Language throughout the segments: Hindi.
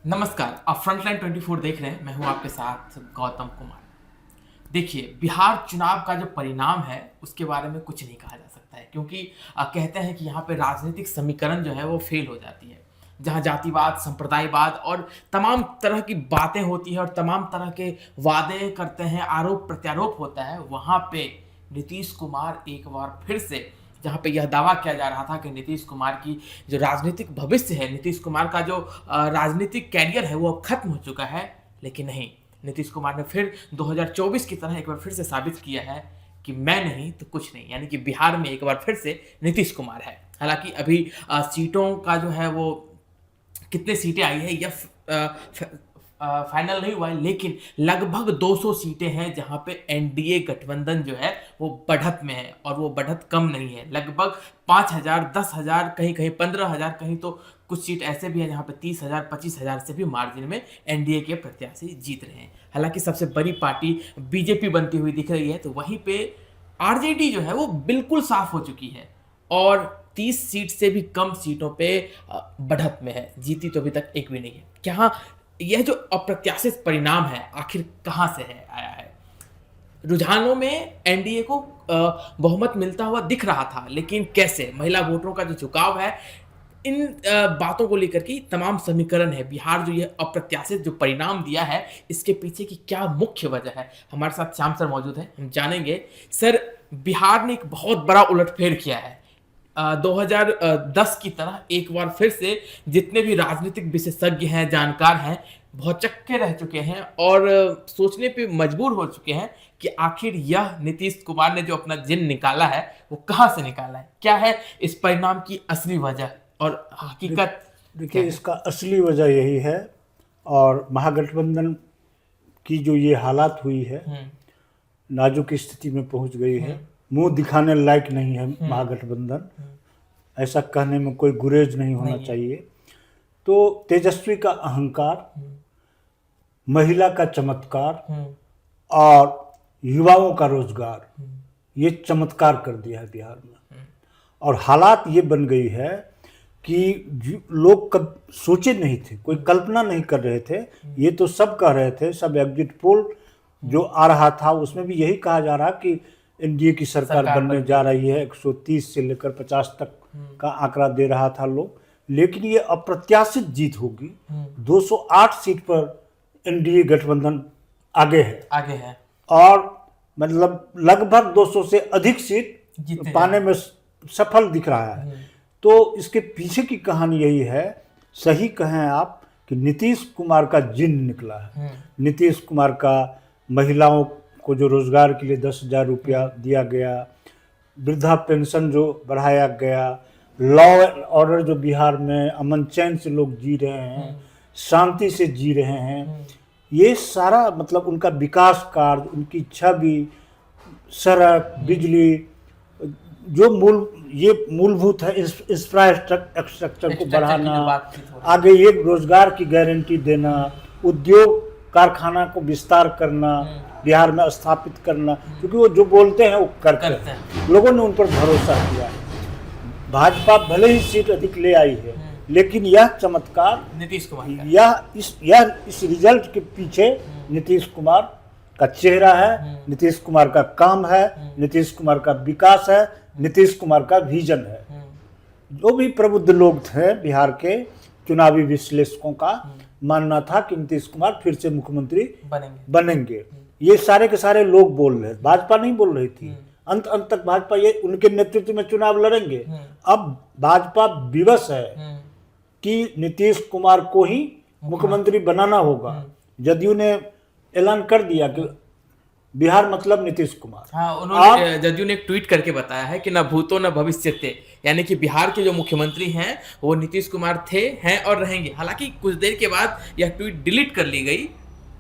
नमस्कार, आप फ्रंटलाइन 24 देख रहे हैं। मैं हूं आपके साथ गौतम कुमार। देखिए, बिहार चुनाव का जो परिणाम है उसके बारे में कुछ नहीं कहा जा सकता है क्योंकि कहते हैं कि यहाँ पे राजनीतिक समीकरण जो है वो फेल हो जाती है। जहाँ जातिवाद, संप्रदायवाद और तमाम तरह की बातें होती हैं और तमाम तरह के वादे करते हैं, आरोप प्रत्यारोप होता है, वहाँ पे नीतीश कुमार एक बार फिर से, जहाँ पे यह दावा किया जा रहा था कि नीतीश कुमार की जो राजनीतिक भविष्य है, नीतीश कुमार का जो राजनीतिक कैरियर है वो अब खत्म हो चुका है, लेकिन नहीं, नीतीश कुमार ने फिर 2024 की तरह एक बार फिर से साबित किया है कि मैं नहीं तो कुछ नहीं, यानी कि बिहार में एक बार फिर से नीतीश कुमार है। हालांकि अभी सीटों का जो है वो कितने सीटें आई है यह फाइनल नहीं हुआ है, लेकिन लगभग 200 सीटें हैं जहां पे एनडीए गठबंधन जो है वो बढ़त में है, और वो बढ़त कम नहीं है। लगभग 5,000, 10,000, कहीं कहीं 15,000, कहीं तो कुछ सीट ऐसे भी है जहां पे 30,000, 25,000 से भी मार्जिन में एनडीए के प्रत्याशी जीत रहे हैं। हालांकि सबसे बड़ी पार्टी बीजेपी बनती हुई दिख रही है, तो वहीं पे आरजेडी जो है वो बिल्कुल साफ हो चुकी है और 30 सीट से भी कम सीटों पे बढ़त में है। जीती तो अभी तक एक भी नहीं है। क्या यह जो अप्रत्याशित परिणाम है आखिर कहां से है आया है? रुझानों में एनडीए को बहुमत मिलता हुआ दिख रहा था, लेकिन कैसे? महिला वोटरों का जो झुकाव है, इन बातों को लेकर के तमाम समीकरण है। बिहार जो ये अप्रत्याशित जो परिणाम दिया है, इसके पीछे की क्या मुख्य वजह है? हमारे साथ श्याम सर मौजूद हैं, हम जानेंगे। सर, बिहार ने एक बहुत बड़ा उलटफेर किया है। 2010 की तरह एक बार फिर से जितने भी राजनीतिक विशेषज्ञ हैं, जानकार हैं, भौचक्के रह चुके हैं और सोचने पे मजबूर हो चुके हैं कि आखिर यह नीतीश कुमार ने जो अपना जिन निकाला है वो कहां से निकाला है, क्या है इस परिणाम की असली वजह और हकीकत? देखिए, इसका असली वजह यही है, और महागठबंधन की जो ये हालात हुई है, नाजुक स्थिति में पहुंच गई है, मुंह दिखाने लायक नहीं है महागठबंधन, ऐसा कहने में कोई गुरेज नहीं होना चाहिए। तो तेजस्वी का अहंकार, महिला का चमत्कार और युवाओं का रोजगार, ये चमत्कार कर दिया है बिहार में। और हालात ये बन गई है कि लोग कब सोचे नहीं थे, कोई कल्पना नहीं कर रहे थे। ये तो सब कह रहे थे, सब एग्जिट पोल जो आ रहा था उसमें भी यही कहा जा रहा कि एनडीए की सरकार बनने जा रही है, 130 से लेकर 50 तक का आंकड़ा दे रहा था लोग। लेकिन ये अप्रत्याशित जीत होगी। 208 सीट पर एनडीए गठबंधन आगे है और मतलब लगभग 200 से अधिक सीट पाने में सफल दिख रहा है। तो इसके पीछे की कहानी यही है, सही कहें आप, कि नीतीश कुमार का जिन निकला है। नीतीश कुमार का महिलाओं को जो रोजगार के लिए 10,000 रुपया दिया गया, वृद्धा पेंशन जो बढ़ाया गया, लॉ एंड ऑर्डर जो बिहार में अमन चैन से लोग जी रहे हैं, शांति से जी रहे हैं, ये सारा मतलब उनका विकास कार्य, उनकी छवि, सड़क, बिजली, जो मूलभूत है इंफ्रास्ट्रक्चर को बढ़ाना, आगे ये रोजगार की गारंटी देना, उद्योग कारखाना को विस्तार करना, बिहार में स्थापित करना, क्योंकि वो जो बोलते हैं वो करते हैं। लोगों ने उन पर भरोसा किया। भाजपा भले ही सीट अधिक ले आई है, लेकिन यह चमत्कार नीतीश कुमार, इस रिजल्ट के पीछे नीतीश कुमार का चेहरा है, नीतीश कुमार का काम है, नीतीश कुमार का विकास है, नीतीश कुमार का विजन है। जो भी प्रबुद्ध लोग थे बिहार के चुनावी विश्लेषकों का मानना था कि नीतीश कुमार फिर से मुख्यमंत्री बनेंगे। ये सारे के सारे लोग बोल रहे, भाजपा नहीं बोल रही थी। अंत तक भाजपा ये उनके नेतृत्व में चुनाव लड़ेंगे। अब भाजपा विवश है कि नीतीश कुमार को ही मुख्यमंत्री बनाना होगा। जदयू ने ऐलान कर दिया कि बिहार मतलब नीतीश कुमार। हाँ, उन्होंने जदयू ने एक ट्वीट करके बताया है कि न भूतो न भविष्य थे, यानी कि बिहार के जो मुख्यमंत्री हैं वो नीतीश कुमार थे, हैं और रहेंगे। हालांकि कुछ देर के बाद यह ट्वीट डिलीट कर ली गई,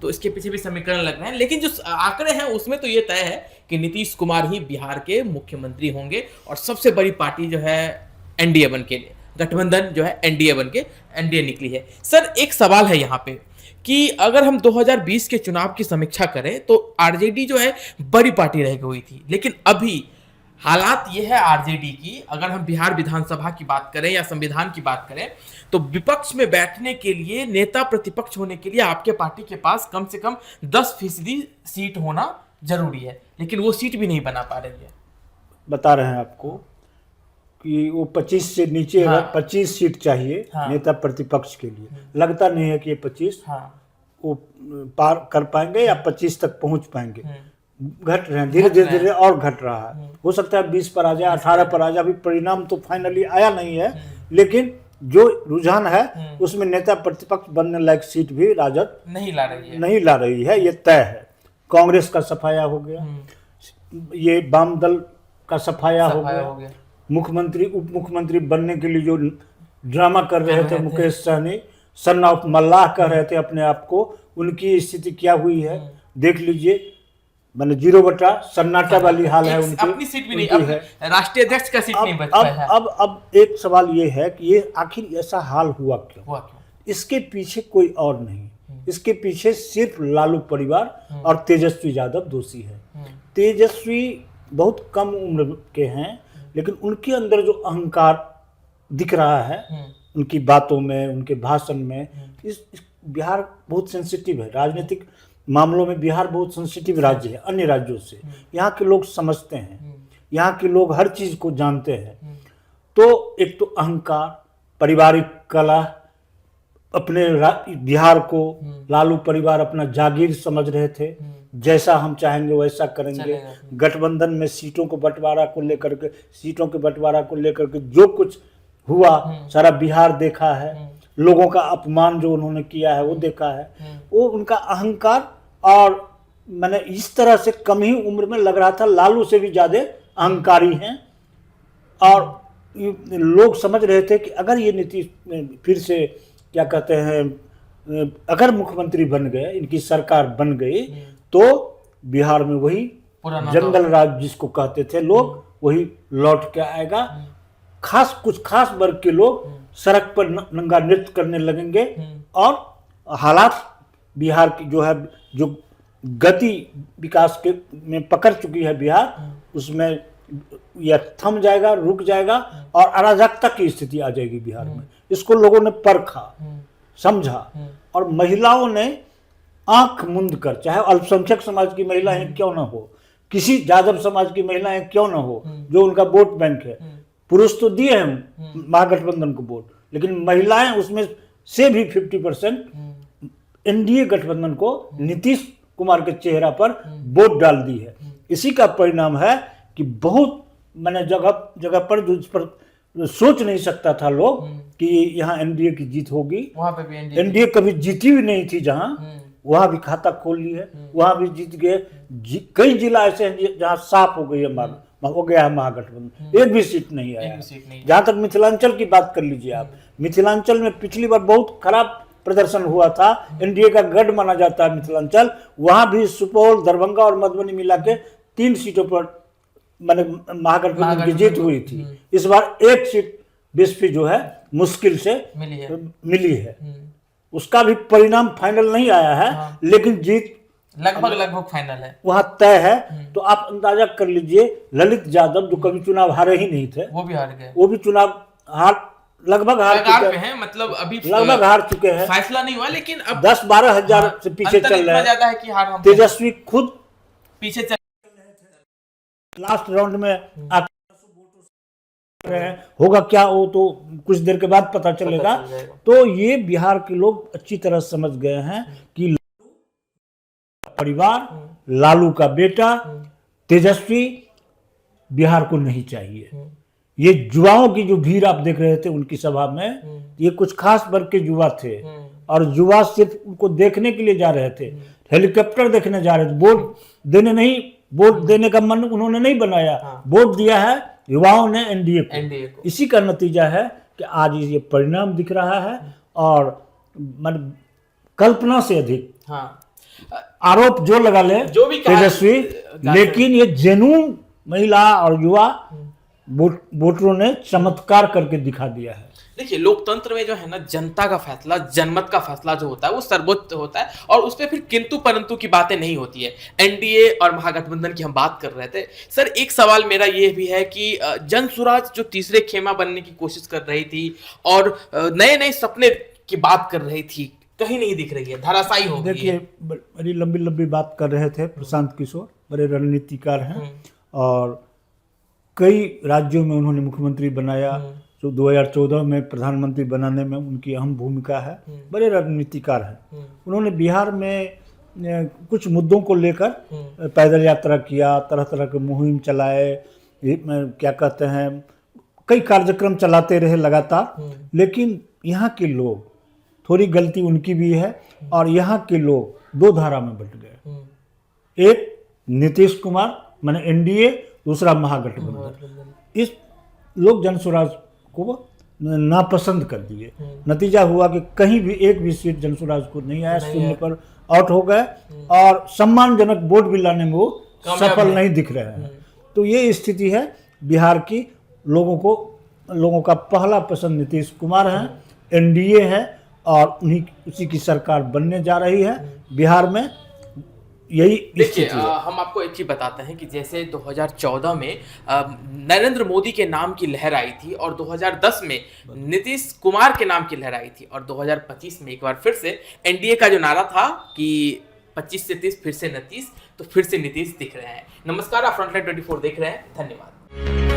तो इसके पीछे भी समीकरण लग रहे हैं, लेकिन जो आंकड़े हैं उसमें तो ये तय है कि नीतीश कुमार ही बिहार के मुख्यमंत्री होंगे और सबसे बड़ी पार्टी जो है एनडीए बन के, गठबंधन जो है एनडीए बन के एनडीए निकली है। सर, एक सवाल है यहाँ पे कि अगर हम 2020 के चुनाव की समीक्षा करें तो आरजेडी जो है बड़ी पार्टी रह गई थी, लेकिन अभी हालात ये है आरजेडी की, अगर हम बिहार विधानसभा की बात करें या संविधान की बात करें, तो विपक्ष में बैठने के लिए, नेता प्रतिपक्ष होने के लिए आपके पार्टी के पास कम से कम 10% सीट होना जरूरी है, लेकिन वो सीट भी नहीं बना पा रही है। बता रहे हैं आपको कि वो 25 से नीचे हाँ। अगर 25 सीट चाहिए हाँ। नेता प्रतिपक्ष के लिए, लगता नहीं है कि ये 25 वो पार कर पाएंगे या 25 तक पहुंच पाएंगे। घट रहे हैं, धीरे धीरे धीरे और घट रहा है। हो सकता है 20 पर आ जाए, 18 पर आ जाए, अभी परिणाम तो फाइनली आया नहीं है, लेकिन जो रुझान है उसमें नेता प्रतिपक्ष बनने लायक सीट भी राजद नहीं ला रही है, ये तय है। कांग्रेस का सफाया हो गया, ये वाम दल का सफाया हो गया। मुख्यमंत्री उप मुख्यमंत्री बनने के लिए जो ड्रामा कर रहे थे मुकेश सहनी, सन ऑफ मल्लाह कह रहे थे अपने आप को, उनकी स्थिति क्या हुई है देख लीजिए। मैंने 0 बटा सन्नाटा वाली हाल है उनकी, अपनी सीट भी नहीं है, राष्ट्रीय अध्यक्ष का सीट नहीं बच पाया है। अब एक सवाल ये है कि ये आखिर ऐसा हाल हुआ क्यों? इसके पीछे कोई और नहीं, इसके पीछे सिर्फ लालू परिवार और तेजस्वी यादव दोषी है। तेजस्वी बहुत कम उम्र के हैं, लेकिन उनके अंदर जो अहंकार दिख रहा है उनकी बातों में, उनके भाषण में, इस बिहार बहुत सेंसिटिव है राजनीतिक मामलों में। बिहार बहुत सेंसिटिव राज्य है अन्य राज्यों से। यहाँ के लोग समझते हैं, यहाँ के लोग हर चीज को जानते हैं। तो एक तो अहंकार, पारिवारिक कला, अपने बिहार को लालू परिवार अपना जागीर समझ रहे थे, जैसा हम चाहेंगे वैसा करेंगे। गठबंधन में सीटों के बंटवारा को लेकर के जो कुछ हुआ सारा बिहार देखा है, लोगों का अपमान जो उन्होंने किया है वो देखा है। वो उनका अहंकार, और मैंने इस तरह से कम ही उम्र में लग रहा था लालू से भी ज्यादा अहंकारी हैं। और लोग समझ रहे थे कि अगर ये नीतीश फिर से क्या कहते हैं, अगर मुख्यमंत्री बन गए, इनकी सरकार बन गई, तो बिहार में वही जंगल राज जिसको कहते थे लोग, वही लौट के आएगा। कुछ खास वर्ग के लोग सड़क पर नंगा नृत्य करने लगेंगे, और हालात बिहार की जो गति विकास के में पकड़ चुकी है बिहार, उसमें यह थम जाएगा, रुक जाएगा, और अराजकता की स्थिति आ जाएगी बिहार में। इसको लोगों ने परखा, समझा, और महिलाओं ने आंख मूंद कर, चाहे अल्पसंख्यक समाज की महिलाएं क्यों ना हो, किसी यादव समाज की महिलाएं क्यों ना हो, जो उनका वोट बैंक है, पुरुष तो दिए हैं महागठबंधन को वोट, लेकिन महिलाएं उसमें से भी 50% एनडीए गठबंधन को, नीतीश कुमार के चेहरा पर वोट डाल दी है। इसी का परिणाम है कि बहुत मैंने जगह पर जो इस पर सोच नहीं सकता था लोग कि यहाँ एनडीए की जीत होगी। वहां पे भी एनडीए कभी जीती भी नहीं थी, जहां वहां भी खाता खोल ली है, वहां भी जीत गए। कई जिला ऐसे हैं जहां साफ हो गई है, हो गया है महागठबंधन, एक भी सीट नहीं आया। जहां तक मिथिलांचल की बात कर लीजिए आप, मिथिलांचल में पिछली बार बहुत खराब प्रदर्शन हुआ था, एनडीए का गढ़ माना जाता है मिथिलांचल, वहां भी सुपौल, दरभंगा और मधुबनी मिला के 3 सीटों पर मैंने महागठबंधन की जीत हुई थी। इस बार 1 सीट बीएसपी जो है मुश्किल से मिली है। उसका भी परिणाम फाइनल नहीं आया है, लेकिन जीत लगभग फाइनल है, वहां तय है। तो आप अंदाजा कर लीजिए, ललित यादव जो कभी चुनाव हारे ही नहीं थे, वो भी हार गए, वो भी चुनाव लगभग हार चुके हैं, मतलब अभी लगभग हार चुके हैं, फैसला नहीं हुआ, लेकिन अब 10-12 हजार से पीछे चल रहे हैं। तेजस्वी खुद पीछे चल लास्ट राउंड में होगा क्या, वो तो कुछ देर के बाद पता चलेगा। तो ये बिहार के लोग अच्छी तरह समझ गए हैं कि परिवार, लालू का बेटा तेजस्वी बिहार को नहीं चाहिए। ये युवाओं की जो भीड़ आप देख रहे थे उनकी सभा में, ये कुछ खास वर्ग के युवा थे, और युवा सिर्फ उनको देखने के लिए जा रहे थे, हेलीकॉप्टर देखने जा रहे थे, वोट देने का मन उन्होंने नहीं बनाया, वोट दिया है युवाओं ने एनडीए को। इसी का नतीजा है कि आज ये परिणाम दिख रहा है, और कल्पना से अधिक आरोप जो लगा ले जो भी तेजस्वी, लेकिन ये जेन्युइन महिला और युवा वोटरों ने चमत्कार करके दिखा दिया है। देखिए, लोकतंत्र में जो है ना, जनता का फैसला, जनमत का फैसला जो होता है वो सर्वोच्च होता है, और उस पे फिर किंतु परंतु की बातें नहीं होती है। एनडीए और महागठबंधन की हम बात कर रहे थे सर। एक सवाल मेरा ये भी है कि जनसुराज जो तीसरे खेमा बनने की कोशिश कर रही थी और नए नए सपने की बात कर रही थी, कहीं नहीं दिख रही है, धराशायी हो गई है। देखिए, बड़ी लंबी लंबी बात कर रहे थे प्रशांत किशोर, बड़े रणनीतिकार हैं और कई राज्यों में उन्होंने मुख्यमंत्री बनाया। जो 2014 में प्रधानमंत्री बनाने में उनकी अहम भूमिका है, बड़े रणनीतिकार हैं। उन्होंने बिहार में कुछ मुद्दों को लेकर पैदल यात्रा किया, तरह तरह के मुहिम चलाए, क्या कहते हैं, कई कार्यक्रम चलाते रहे लगातार। लेकिन यहाँ के लोग, थोड़ी गलती उनकी भी है, और यहाँ के लोग दो धारा में बंट गए। एक नीतीश कुमार माने एनडीए, दूसरा महागठबंधन। इस लोग जनसुराज को नापसंद कर दिए। नतीजा हुआ कि कहीं भी एक भी सीट जनसुराज को नहीं आया, शून्य पर आउट हो गए, और सम्मानजनक वोट भी लाने में वो सफल नहीं दिख रहे हैं। तो ये स्थिति है बिहार की। लोगों का पहला पसंद नीतीश कुमार है, एनडीए है, और उसी की सरकार बनने जा रही है बिहार में। यही देखिए, हम आपको एक चीज बताते हैं कि जैसे 2014 में नरेंद्र मोदी के नाम की लहर आई थी, और 2010 में नीतीश कुमार के नाम की लहर आई थी, और 2025 में एक बार फिर से एनडीए का जो नारा था कि 25 से 30 फिर से नीतीश, तो फिर से नीतीश दिख रहे हैं। नमस्कार, आप फ्रंटलाइन 24 देख रहे हैं। धन्यवाद।